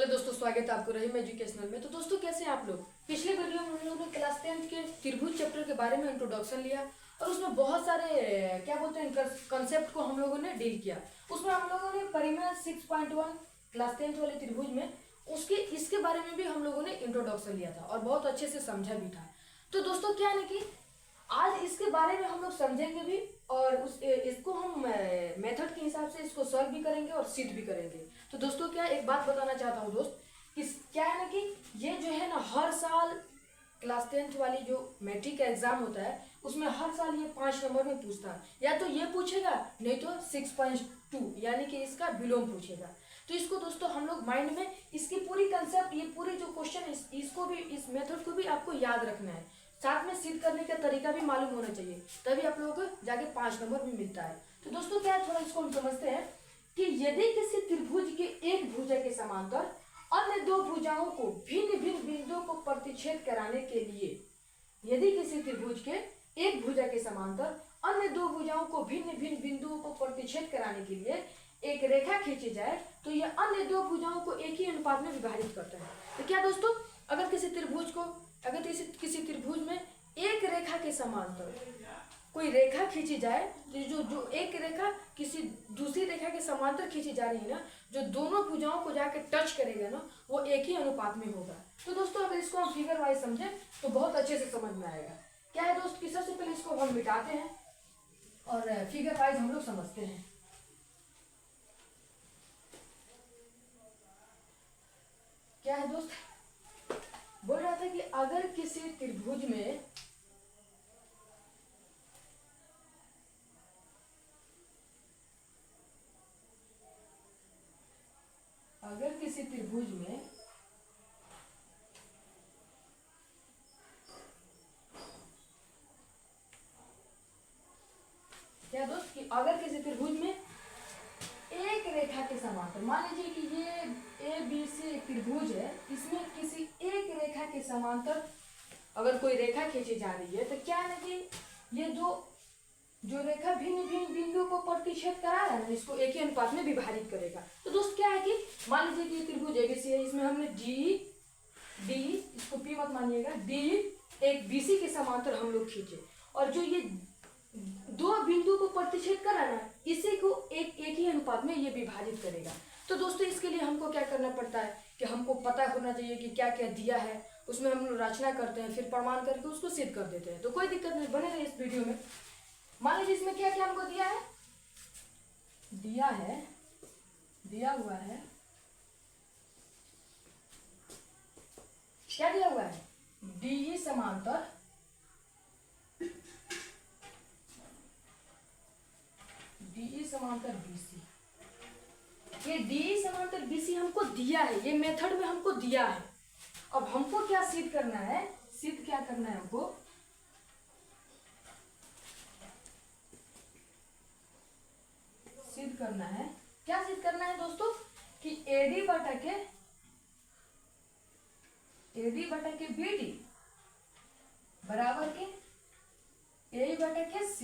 Hello दोस्तों, स्वागत है आपको रहीम एजुकेशनल में। तो दोस्तों कैसे हैं आप लोग। पिछले वीडियो में हम लोगों ने क्लास 10 के त्रिभुज चैप्टर के बारे में इंट्रोडक्शन लिया और उसमें बहुत सारे क्या बोलते हैं कंसेप्ट को हम लोगों ने डील किया। उसमें हम लोगों ने परिमेय 6.1 क्लास 10 वाले त्रिभुज में इसके बारे में भी हम लोगों ने इंट्रोडक्शन लिया था और बहुत अच्छे से समझा भी था। तो दोस्तों क्या है कि आज इसके बारे में हम लोग समझेंगे भी और इसको हम मेथड के हिसाब से इसको सॉल्व भी करेंगे और सिद्ध भी करेंगे। तो दोस्तों क्या एक बात बताना चाहता हूँ दोस्त कि क्या है ना कि ये जो है ना हर साल क्लास 10th वाली जो मैट्रिक का एग्जाम होता है उसमें हर साल ये 5 नंबर में पूछता है। या तो ये पूछेगा नहीं तो 6.2 यानी कि इसका विलोम पूछेगा। तो इसको दोस्तों हम लोग माइंड में इसकी पूरी कंसेप्ट ये पूरी जो क्वेश्चन इसको भी इस मेथड को भी आपको याद रखना है। साथ में सिद्ध करने का तरीका भी मालूम होना चाहिए, तभी आप लोगों को जाके 5 नंबर भी मिलता है। तो दोस्तों क्या है थोड़ा इसको हम समझते हैं कि यदि किसी त्रिभुज के एक भुजा के समांतर अन्य दो भुजाओं को भिन्न भिन्न बिंदुओं को प्रतिच्छेद कराने के लिए, यदि किसी त्रिभुज के एक भुजा के समांतर अन्य दो भुजाओं को भिन्न भिन्न बिंदुओं को प्रतिच्छेद कराने के लिए एक रेखा खींची जाए तो यह अन्य दो भुजाओं को एक ही अनुपात में विभाजित करता है। तो क्या दोस्तों अगर किसी त्रिभुज में एक रेखा के समांतर कोई रेखा खींची जाए तो जो एक रेखा किसी दूसरी रेखा के समांतर खींची जा रही है ना, जो दोनों भुजाओं को जाके टच करेगा ना वो एक ही अनुपात में होगा। तो दोस्तों अगर इसको हम फिगर वाइज समझें तो बहुत अच्छे से समझ में आएगा। क्या है दोस्त कि सबसे पहले इसको हम मिटाते हैं और फिगर वाइज हम लोग समझते हैं। क्या है दोस्त बोल रहा था कि अगर किसी त्रिभुज में क्या दोस्त कि अगर किसी त्रिभुज में एक रेखा के समांतर, मान लीजिए कि ये ABC एक त्रिभुज है, इसमें किसी एक रेखा के समांतर अगर कोई रेखा खींची जा रही है तो क्या है कि ये जो रेखा भिन्न भिन्न बिंदुओं को प्रतिच्छेद करा रहा है ना इसको एक ही अनुपात में विभाजित करेगा। तो दोस्त क्या है कि मान लीजिए कि त्रिभुज ABC है, इसमें हमने D इसको P मत मानिएगा, D एक BC के समांतर हम लोग खींचे और जो ये दो बिंदु को प्रतिच्छेद करा ना इसी को एक ही अनुपात में ये विभाजित करेगा। तो दोस्तों इसके लिए हमको क्या करना पड़ता है कि हमको पता होना चाहिए कि क्या क्या दिया है, उसमें हम लोग रचना करते हैं, फिर प्रमाण करके उसको सिद्ध कर देते हैं। तो कोई दिक्कत नहीं, बने रहे इस वीडियो में। मान लीजिए इसमें क्या क्या हमको दिया हुआ है क्या दिया हुआ है DE समांतर BC। ये DE समांतर BC हमको दिया है, ये मेथड में हमको दिया है। अब हमको क्या सिद्ध करना है, हमको सिद्ध करना है। क्या सिद्ध करना है दोस्तों कि AD बटा के BD बराबर के A बटा के C,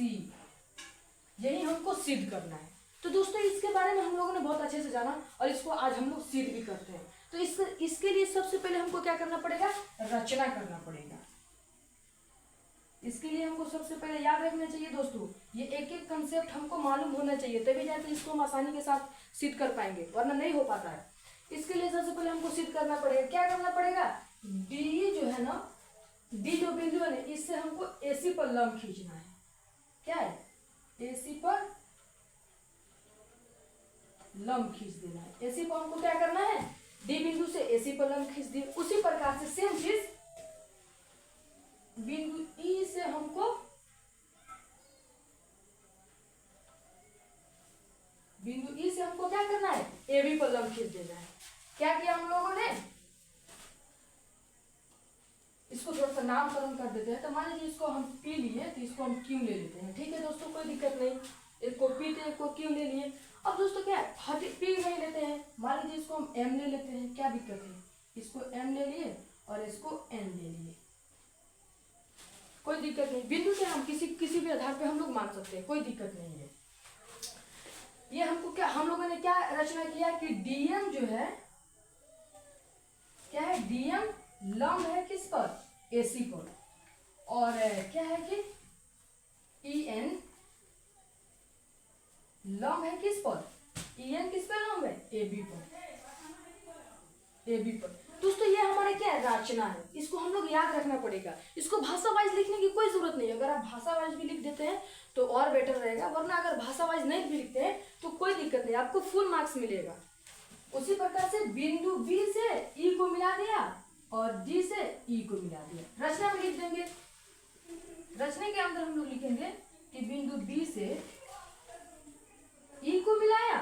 यही हमको सिद्ध करना है। तो दोस्तों इसके बारे में हम लोगों ने बहुत अच्छे से जाना और इसको आज हम लोग सिद्ध भी करते हैं। तो इसके लिए सबसे पहले हमको क्या करना पड़ेगा, रचना करना पड़ेगा। इसके लिए हमको सबसे पहले याद रखना चाहिए दोस्तों, ये एक एक कंसेप्ट हमको मालूम होना चाहिए, तभी जाके इसको हम आसानी के साथ सिद्ध कर पाएंगे, वरना नहीं हो पाता है। इसके लिए सबसे पहले हमको सिद्ध करना पड़ेगा, क्या करना पड़ेगा, डी जो है ना, डी जो बिंदु है इससे हमको AC पर लंब खींचना है। क्या है, AC पर लंब खींच देना है। AC पर हमको क्या करना है, D बिंदु से AC पर लंब खींच दिए। उसी प्रकार से सेम चीज बिंदु E से हमको क्या करना है, AB पर लंब खींच देना है। क्या किया हम लोगों ने, इसको थोड़ा सा नामकरण कर देते हैं। तो मान लीजिए इसको हम P लिए तो इसको हम Q ले लेते हैं। ठीक है दोस्तों, कोई दिक्कत नहीं, एक को P तो एक को Q ले लिए। अब दोस्तों क्या है, P नहीं लेते हैं, मान लीजिए इसको हम M ले लेते हैं, क्या दिक्कत है, इसको M ले लिए और इसको N ले लिए, कोई दिक्कत नहीं। बिंदु से हम किसी भी आधार पे हम लोग मान सकते हैं, कोई दिक्कत नहीं है। ये हमको क्या, हम लोगों ने क्या रचना किया कि DM जो है लंब है किस पर, AC पर, और क्या है कि EN लंब है किस पर, EN किस पर लंब है, AB पर, AB पर। दोस्तों ये हमारा क्या है, रचना है, इसको हम लोग याद रखना पड़ेगा। इसको भाषा वाइज लिखने की कोई जरूरत नहीं है, अगर आप भाषा वाइज भी लिख देते हैं तो और बेटर रहेगा, वरना अगर भाषा वाइज नहीं भी लिखते हैं तो कोई दिक्कत नहीं, आपको फुल मार्क्स मिलेगा। उसी प्रकार से बिंदु B से E को मिला दिया और D से E को मिला दिया, रचना में लिख देंगे। रचना के अंदर हम लोग लिखेंगे कि बिंदु B से E को मिलाया,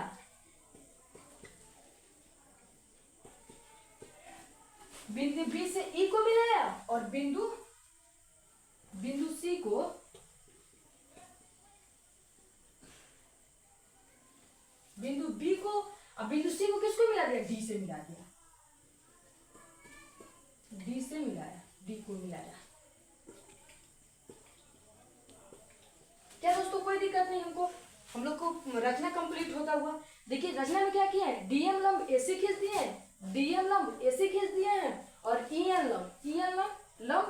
बिंदु B से E को मिलाया, और बिंदु C को बिंदु B को, अब बिंदु C को किसको मिला दिया, D से मिला दिया, D से मिलाया, D को मिलाया। क्या दोस्तों कोई दिक्कत नहीं, हमको हम लोग को रचना कंप्लीट होता हुआ। देखिए रचना में क्या किया है, DM लंब AC खींच दिए हैं, DM लंब AC खींच दिए हैं, और EN लंब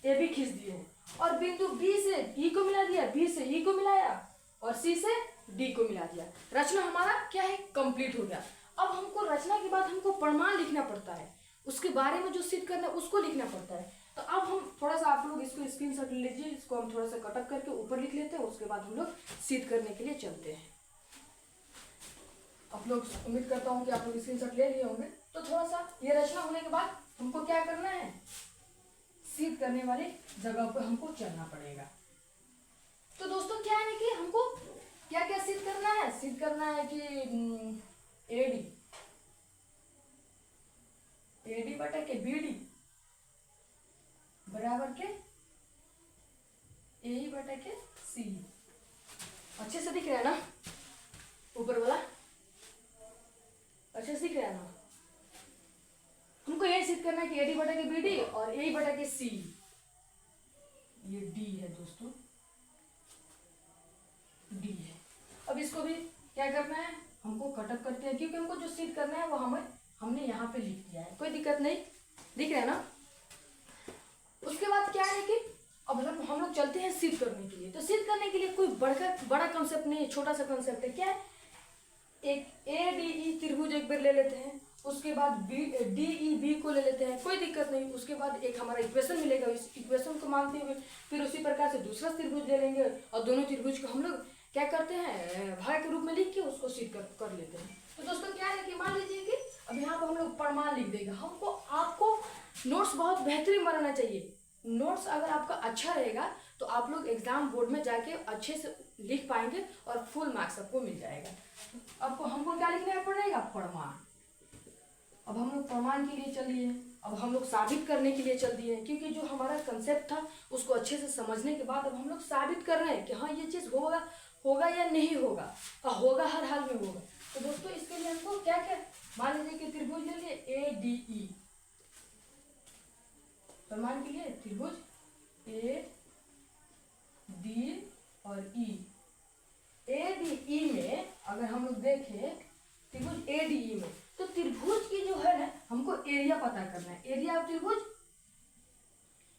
AB खींच दिए हैं, और बिंदु B से E को मिला दिया, B से E को मिलाया, और C से D को मिला दिया। रचना हमारा क्या है, कंप्लीट हो गया। अब हमको रचना के बाद हमको प्रमाण लिखना पड़ता है, उसके बारे में जो सिद्ध करना है उसको लिखना पड़ता है। तो अब हम थोड़ा सा, आप लोग इसको स्क्रीनशॉट ले लीजिए, इसको हम थोड़ा सा कटअप करके ऊपर लिख लेते हैं, उसके बाद हम लोग सिद्ध करने के लिए चलते हैं। आप लोग, उम्मीद करता हूँ कि आप लोग स्क्रीनशॉट ले लिए होंगे। तो थोड़ा सा ये रचना होने के बाद हमको क्या करना है, सिद्ध करने वाली जगह पर हमको चलना पड़ेगा। तो दोस्तों क्या है कि हमको क्या क्या सिद्ध करना है, सिद्ध करना है कि AD बटा के BD बराबर के AE बटा के CE। अच्छे से दिख रहा है ना, ऊपर वाला अच्छे से दिख रहा है ना। हमको ये सिद्ध करना है कि AD बटा के BD और AE बटा के CE, ये D है दोस्तों, D है। अब इसको भी क्या करना है, हमको कटअप करते हैं, क्योंकि हमको जो सिद्ध करना है वो हमने यहाँ पे लिख दिया है, कोई दिक्कत नहीं, दिख रहा है ना। उसके बाद क्या है कि अब हम लोग चलते हैं सिद्ध करने के लिए। तो सिद्ध करने के लिए कोई बड़ा कंसेप्ट नहीं है, छोटा सा कंसेप्ट है। क्या है, एक ADE त्रिभुज एक बार ले लेते हैं, उसके बाद DEB को ले लेते हैं, कोई दिक्कत नहीं। उसके बाद एक हमारा इक्वेशन मिलेगा, इस इक्वेशन को मानते हुए फिर उसी प्रकार से दूसरा त्रिभुज ले लेंगे, और दोनों त्रिभुज को हम लोग क्या करते हैं, भाग के रूप में लिख के उसको सिद्ध कर लेते हैं। तो दोस्तों क्या है कि मान लीजिए कि अब यहाँ पर हम लोग प्रमाण लिख देंगे। आपको नोट्स बहुत बेहतरीन बनाना चाहिए। नोट्स अगर आपका अच्छा रहेगा तो आप लोग एग्जाम बोर्ड में जाके अच्छे से लिख पाएंगे और फुल मार्क्स आपको मिल जाएगा। हमको क्या लिखना पड़ेगा, प्रमाण। अब हम लोग प्रमाण के लिए चल दिए, अब हम लोग साबित करने के लिए चल दिए हैं, क्योंकि जो हमारा कंसेप्ट था उसको अच्छे से समझने के बाद अब हम लोग साबित कर रहे हैं कि हाँ ये चीज़ होगा या नहीं होगा, होगा, हर हाल में होगा। तो दोस्तों इसके लिए हमको क्या क्या, मान लीजिए कि त्रिभुज ले लिए ADE, प्रमाण के लिए त्रिभुज AD और E। ADE में अगर हम लोग देखें त्रिभुज ADE में, तो त्रिभुज की जो है ना हमको एरिया पता करना है। एरिया ऑफ त्रिभुज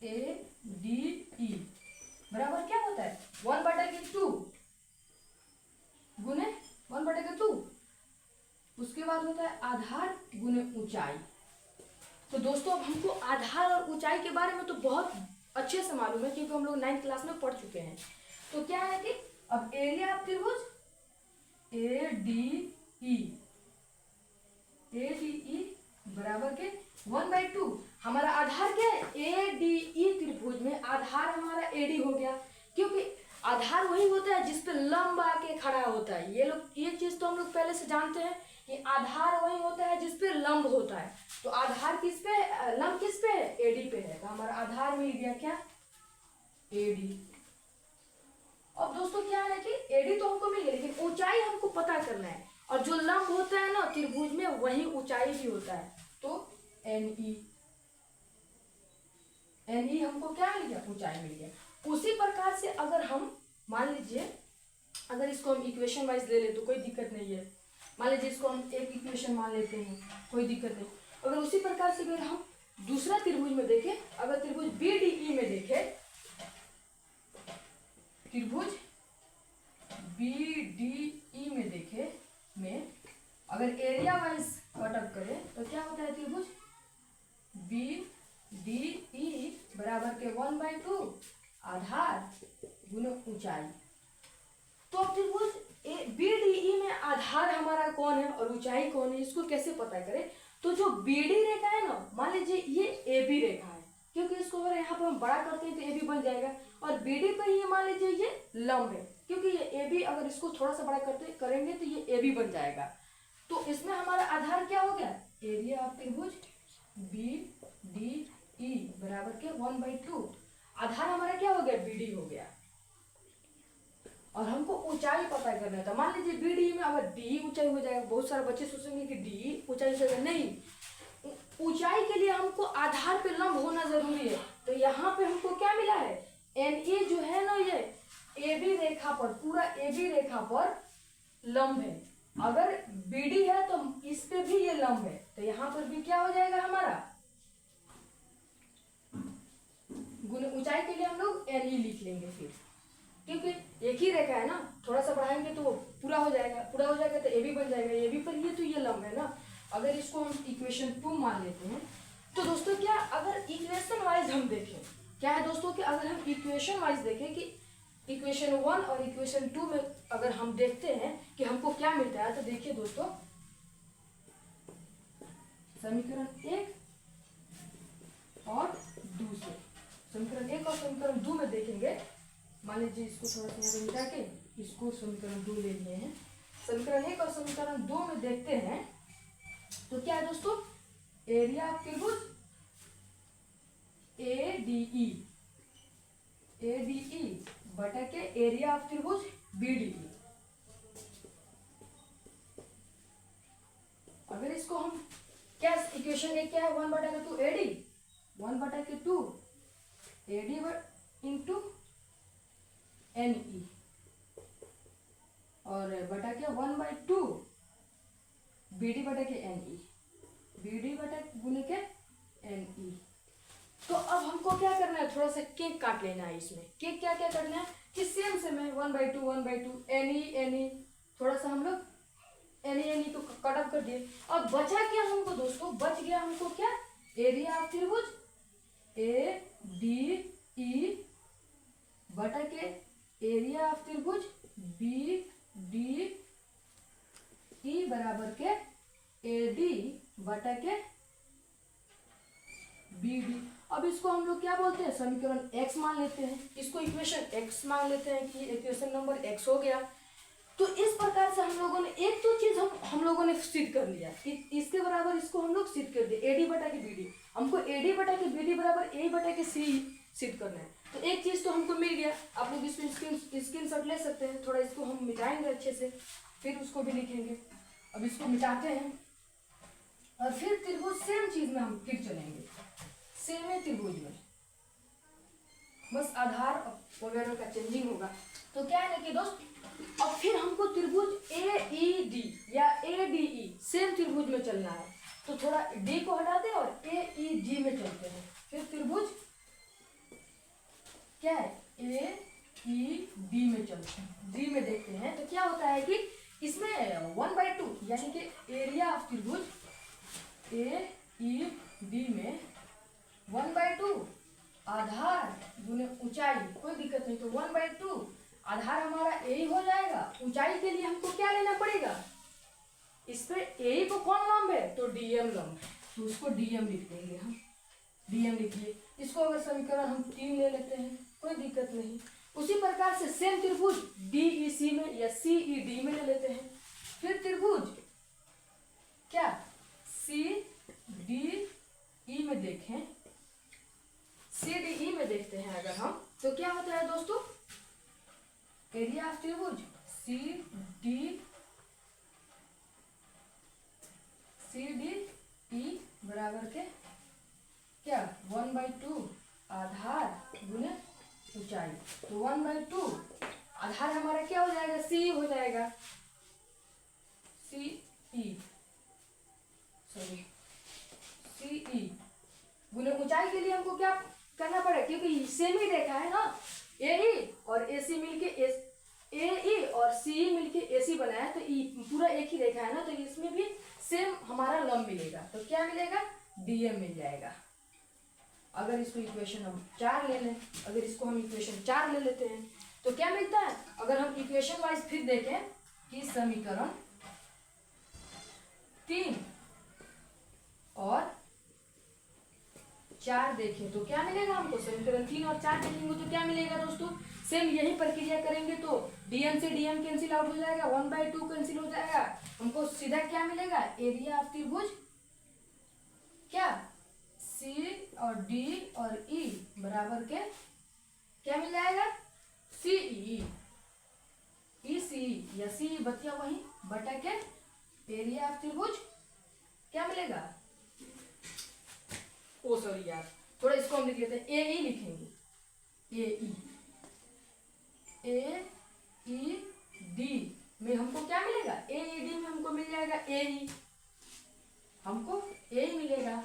ADE बराबर क्या होता है, 1/2 गुने 1/2। उसके बाद होता है आधार गुने ऊंचाई। तो दोस्तों अब हमको आधार और ऊंचाई के बारे में तो बहुत अच्छे से मालूम है, क्योंकि हम लोग 9th क्लास में पढ़ चुके हैं। तो क्या है कि अब एरिया ऑफ त्रिभुज ADE बराबर के 1/2। हमारा आधार क्या है, ADE त्रिभुज में आधार हमारा AD हो गया, क्योंकि आधार वही होता है जिस पे लंब आके खड़ा होता है। ये चीज तो हम लोग पहले से जानते हैं कि आधार वही होता है जिस पे लंब होता है। तो आधार किस पे, लंब किस पे है, AD पे है। तो हमारा आधार मिल गया क्या, AD। अब दोस्तों क्या है कि AD तो हमको मिल गया, लेकिन ऊंचाई हमको पता करना है, और जो लंब होता है ना त्रिभुज में वही ऊंचाई भी होता है। तो NE हमको क्या मिल गया, ऊंचाई मिल गया। उसी प्रकार से अगर हम मान लीजिए, अगर इसको हम इक्वेशन वाइज ले ले तो कोई दिक्कत नहीं है। मान लीजिए इसको हम एक इक्वेशन मान लेते हैं, कोई दिक्कत नहीं। अगर उसी प्रकार से अगर हम दूसरा त्रिभुज में देखें, अगर त्रिभुज BDE में देखें, त्रिभुज BDE में देखें में अगर एरिया वाइज कटअप करें तो क्या होता है, त्रिभुज BDE बराबर के 1/2 आधार गुने ऊंचाई। तो अब त्रिभुज BDE में आधार हमारा कौन है और ऊंचाई कौन है, इसको कैसे पता करें। तो जो BD रेखा है ना, मान लीजिए ये AB रेखा है, क्योंकि इसको अगर यहाँ पर हम बड़ा करते हैं तो AB बन जाएगा, और BD पर ये मान लीजिए ये लंब है, क्योंकि ये AB अगर इसको थोड़ा सा बड़ा करेंगे तो ये AB बन जाएगा। तो इसमें हमारा आधार क्या हो गया, एरिया ऑफ त्रिभुज BDE बराबर के 1/2 आधार हमारा क्या हो गया, BD हो गया। और हमको ऊंचाई पता करना था, मान लीजिए BD में अगर D ऊंचाई हो जाएगा, बहुत सारे बच्चे सोचेंगे कि D ऊंचाई से नहीं, ऊंचाई के लिए हमको आधार पे लंब होना जरूरी है। तो यहाँ पे हमको क्या मिला है, NE जो है ना, ये AB रेखा पर, पूरा AB रेखा पर लंब है। अगर BD है तो इस पे भी ये लंब है, तो यहाँ पर भी क्या हो जाएगा हमारा, गुने ऊंचाई के लिए हम लोग NE लिख लेंगे फिर, क्योंकि एक ही रेखा है ना, थोड़ा सा बढ़ाएंगे तो पूरा हो जाएगा, पूरा हो जाएगा तो AB बन जाएगा, AB पर ये तो ये लंब है ना। अगर इसको हम इक्वेशन 2 मान लेते हैं, तो दोस्तों क्या, अगर इक्वेशन वाइज हम देखें, क्या है दोस्तों कि अगर हम इक्वेशन वाइज देखें कि इक्वेशन 1 और इक्वेशन 2 में अगर हम देखते हैं कि हमको क्या मिलता है, तो देखिए दोस्तों, समीकरण 1 और 2 से, समीकरण 1 और समीकरण 2 में देखेंगे, मान लीजिए इसको थोड़ा सा यहाँ मिटा के इसको समीकरण 2 ले लिए हैं, समीकरण 1 और समीकरण 2 में देखते हैं तो क्या है दोस्तों, एरिया ऑफ त्रिभुज ADE बटा के एरिया ऑफ त्रिभुज BDE। अगर इसको हम क्या, इक्वेशन एक क्या है, 1/2 AD, 1/2 AD इंटू NE, और बटा के 1/2 BD बटा के NE, BD बटा गुने के NE। तो अब हमको क्या करना है, थोड़ा सा केक काट लेना है। इसमें केक क्या क्या करना है कि सेम से मैं 1/2 NE थोड़ा सा हम लोग NE तो कट ऑफ कर दिए। अब बचा क्या हमको दोस्तों, बच गया हमको क्या, एरिया ऑफ त्रिभुज ADE बटा के एरिया ऑफ त्रिभुज BDE बराबर के AD बटा के BD। अब इसको हम लोग क्या बोलते हैं, समीकरण x मान लेते हैं, इसको इक्वेशन x मान लेते हैं कि इक्वेशन नंबर x हो गया। तो इस प्रकार से हम लोगों ने एक तो चीज हम लोगों ने सिद्ध कर लिया, इसके बराबर इसको हम लोग सिद्ध कर दिए, AD बटा के BD। हमको AD बटा के BD बराबर A बटा के C सिद्ध करना है। तो एक चीज तो हमको मिल गया, आप लोग इसमें स्क्रीनशॉट ले सकते हैं, थोड़ा इसको हम मिटाएंगे अच्छे से, फिर उसको भी लिखेंगे। अब इसको मिटाते हैं और फिर त्रिभुज सेम चीज में हम फिर चलेंगे, सेम है त्रिभुज में, बस आधार वगैरह का चेंजिंग होगा। तो क्या है ना कि दोस्त, अब फिर हमको त्रिभुज AED या ADE सेम त्रिभुज में चलना है, तो थोड़ा D को हटाते हैं और AED में चलते हैं। फिर त्रिभुज क्या है, AED में चलते हैं, D में देखते हैं। तो क्या होता है कि इसमें 1/2 यानी कि एरिया ऑफ त्रिभुज AED में 1/2 आधार गुने ऊंचाई, कोई दिक्कत नहीं, तो 1/2 आधार हमारा A हो जाएगा। ऊंचाई के लिए हमको क्या लेना पड़ेगा, इस पे A को कौन लंब है, तो DM लंब है, तो उसको DM लिख देंगे हम, DM लिखिए। इसको अगर समीकरण हम 3 ले लेते हैं, कोई दिक्कत नहीं। उसी प्रकार से सेम त्रिभुज DEC में या CED में ले लेते हैं। फिर त्रिभुज क्या CDE में देखें, CDE में देखते हैं अगर हम, तो क्या होता है दोस्तों, एरिया ऑफ त्रिभुज CDE बराबर के क्या 1/2 आधार गुने ऊंचाई। तो 1/2 आधार हमारा क्या हो जाएगा, C हो जाएगा, CE गुने ऊंचाई के लिए हमको क्या करना पड़ेगा, क्योंकि सेम ही रेखा है ना, ए और ए सी मिलके ए और सी मिलके ए सी बनाया, तो ई पूरा एक ही रेखा है ना, तो इसमें भी सेम हमारा लंब मिलेगा। तो क्या मिलेगा, डीएम मिल जाएगा। अगर इसको इक्वेशन हम 4 ले लें, अगर इसको हम इक्वेशन 4 ले लेते हैं तो क्या मिलता है, अगर हम इक्वेशन वाइज फिर देखें कि समीकरण 3 और 4 देखें तो क्या मिलेगा हमको, समीकरण 3 और 4 देखेंगे तो क्या मिलेगा दोस्तों, सेम यही प्रक्रिया करेंगे तो डीएम से डीएम कैंसिल आउट हो जाएगा, 1/2 कैंसिल हो जाएगा, हमको सीधा क्या मिलेगा, एरिया ऑफ त्रिभुज क्या सी और डी और ई बराबर के क्या मिल जाएगा, सी ई सी या सी बतिया वही बटा के एरिया ऑफ त्रिभुज क्या मिलेगा, ओ सॉरी यार, थोड़ा इसको हम लिख लेते हैं, ए ई लिखेंगे, ए ई डी में हमको क्या मिलेगा, ए ई डी में हमको मिल जाएगा ए ई, हमको ए ही मिलेगा।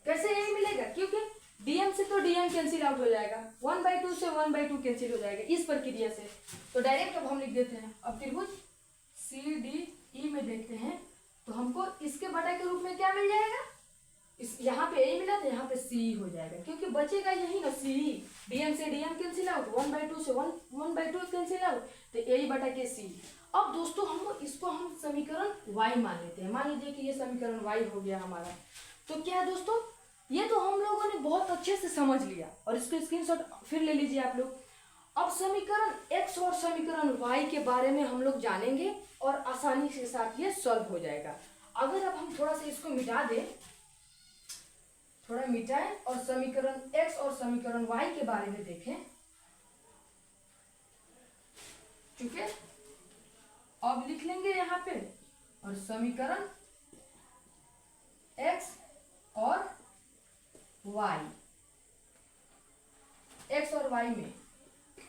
कैसे ए ही मिलेगा, क्योंकि डीएम से तो डीएम कैंसिल आउट हो जाएगा, 1/2 से 1/2 कैंसिल हो जाएगा इस प्रक्रिया से। तो डायरेक्ट अब हम लिख देते हैं, अब त्रिभुज सी डी ई में देखते हैं तो हमको इसके बटा के रूप में क्या मिल जाएगा, इस यहाँ पे ए मिला तो यहाँ पे सी हो जाएगा, क्योंकि बचेगा यही ना सी, डीएम से डीएम कैंसिल आउट, 1/2 से 1/2 कैंसिल आउट, तो ए बटा के सी। अब दोस्तों हम इसको हम समीकरण y मान लेते हैं, मान लीजिए कि ये समीकरण y हो गया हमारा। तो क्या है दोस्तों, ये तो हम लोगों ने बहुत अच्छे से समझ लिया और इसको स्क्रीनशॉट फिर ले लीजिए आप लोग। अब समीकरण x और समीकरण y के बारे में हम लोग जानेंगे और आसानी के साथ ये सॉल्व हो जाएगा। अगर अब हम थोड़ा सा इसको मिटा दें, थोड़ा मिटाएं और समीकरण x और समीकरण y के बारे में देखें, ठीक है। अब लिख लेंगे यहाँ पे, और समीकरण x और y, x और y में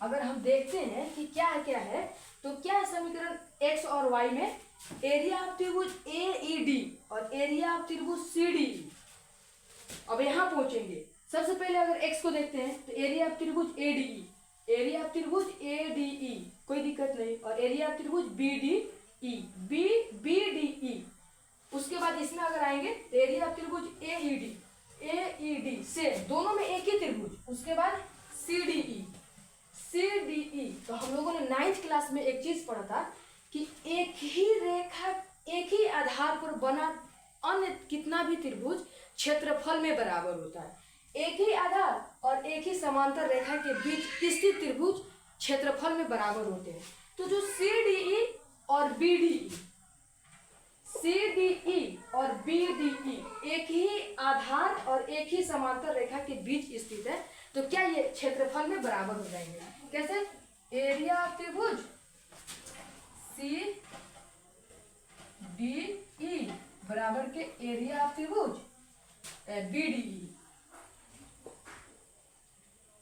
अगर हम देखते हैं कि क्या है तो क्या है समीकरण x और y में, एरिया ऑफ त्रिभुज AED और एरिया ऑफ त्रिभुज CD। अब यहाँ पहुंचेंगे, सबसे पहले अगर x को देखते हैं तो एरिया ऑफ त्रिभुज ADE, एरिया ऑफ त्रिभुज ADE कोई दिक्कत नहीं, और एरिया ऑफ त्रिभुज BDE। उसके बाद इसमें अगर आएंगे तो एरिया ऑफ त्रिभुज AED से दोनों में एक ही त्रिभुज, उसके बाद CDE। तो हम लोगों ने 9th क्लास में एक चीज पढ़ा था कि एक ही रेखा एक ही आधार पर बना अन्य कितना भी त्रिभुज क्षेत्रफल में बराबर होता है। एक ही आधार और एक ही समांतर रेखा के बीच स्थित त्रिभुज क्षेत्रफल में बराबर होते हैं। तो जो CDE और BDE एक ही आधार और एक ही समांतर रेखा के बीच स्थित है, तो क्या ये क्षेत्रफल में बराबर हो जाएंगे। कैसे, एरिया ऑफ त्रिभुज CDE बराबर के एरिया ऑफ त्रिभुज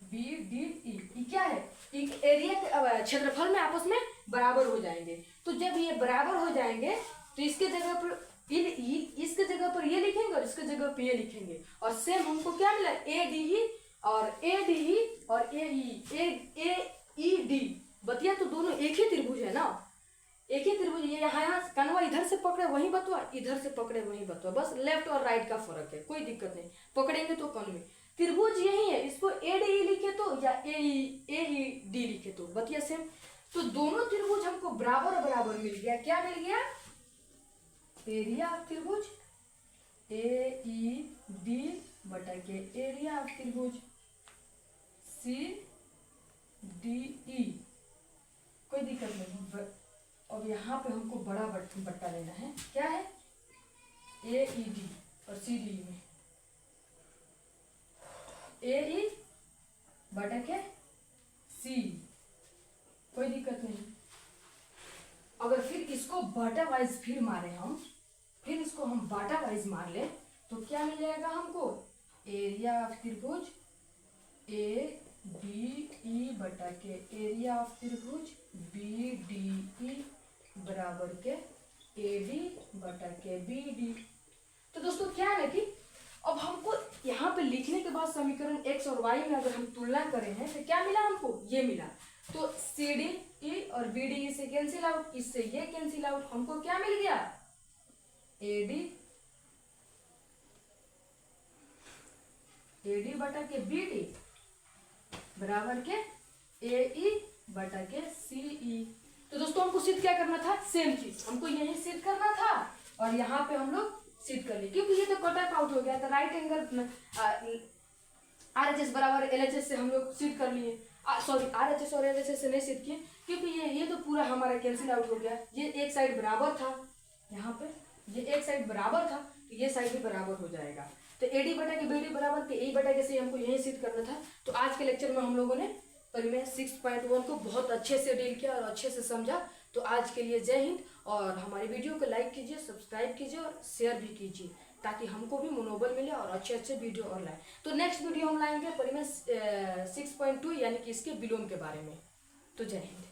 BDE क्या है, एक एरिया के क्षेत्रफल में आपस में बराबर हो जाएंगे। तो जब ये बराबर हो जाएंगे तो इसके जगह पर इसके जगह पर ये लिखेंगे और इसके जगह पर ये लिखेंगे, और सेम हमको क्या मिला, ADE और AED। बतिया तो दोनों एक ही त्रिभुज है ना, एक ही त्रिभुज। ये यहाँ कनवा इधर से पकड़े वही बतवा, इधर से पकड़े वही बतवा, बस लेफ्ट और राइट का फर्क है, कोई दिक्कत नहीं। पकड़ेंगे तो कनवे त्रिभुज यही है, इसको ADE लिखे तो या AED लिखे तो बतिया सेम। तो दोनों त्रिभुज हमको बराबर मिल गया। क्या मिल गया, एरिया ऑफ त्रिभुज AED बटा के एरिया ऑफ त्रिभुज CDE। कोई दिक्कत नहीं। अब यहाँ पे हमको बड़ा बट्टा लेना है, क्या है, AED और CDE में AE बटा के C, कोई दिक्कत नहीं। अगर फिर इसको बाटा वाइज फिर मारे हम, फिर इसको हम बाटा वाइज मार ले तो क्या मिल जाएगा हमको, एरिया ऑफ त्रिभुज ADE बटा के एरिया ऑफ त्रिभुज BDE बराबर के AD बटा के BD। तो दोस्तों क्या है ना कि अब हमको यहाँ पे पे लिखने के बाद समीकरण x और y में अगर हम तुलना करें हैं तो क्या मिला हमको, ये मिला। तो सी डी ई और बी डी से कैंसिल आउट, इससे ये कैंसिल आउट, हमको क्या मिल गया, एडी बटा के बी डी बराबर के ए ई बटा के सी ई। तो दोस्तों हमको सिद्ध क्या करना था, सेम चीज हमको यही सिद्ध करना था और यहाँ पे हम लोग सिद्ध कर लिए, क्योंकि ये तो कट ऑफ आउट हो गया था। Right angle R H S बराबर एल एच एस से हम लोग सिद्ध कर लिए, सॉरी आर एच एस और एल एच एस से नहीं सिद्ध किए, क्योंकि ये तो पूरा हमारा कैंसिल आउट हो गया। ये एक साइड बराबर था, यहाँ पे ये एक साइड बराबर था तो ये साइड भी बराबर हो जाएगा। तो एडी बटा के बीडी बराबर के ए बटा के सी हमको यही सिद्ध करना था। तो आज के लेक्चर में हम लोगों ने परिमेय 6.1 को बहुत अच्छे से डील किया और अच्छे से समझा। तो आज के लिए जय हिंद, और हमारी वीडियो को लाइक कीजिए, सब्सक्राइब कीजिए और शेयर भी कीजिए, ताकि हमको भी मनोबल मिले और अच्छे अच्छे वीडियो और लाए। तो नेक्स्ट वीडियो हम लाएंगे परिमेय 6.2 यानी कि इसके विलोम के बारे में। तो जय हिंद।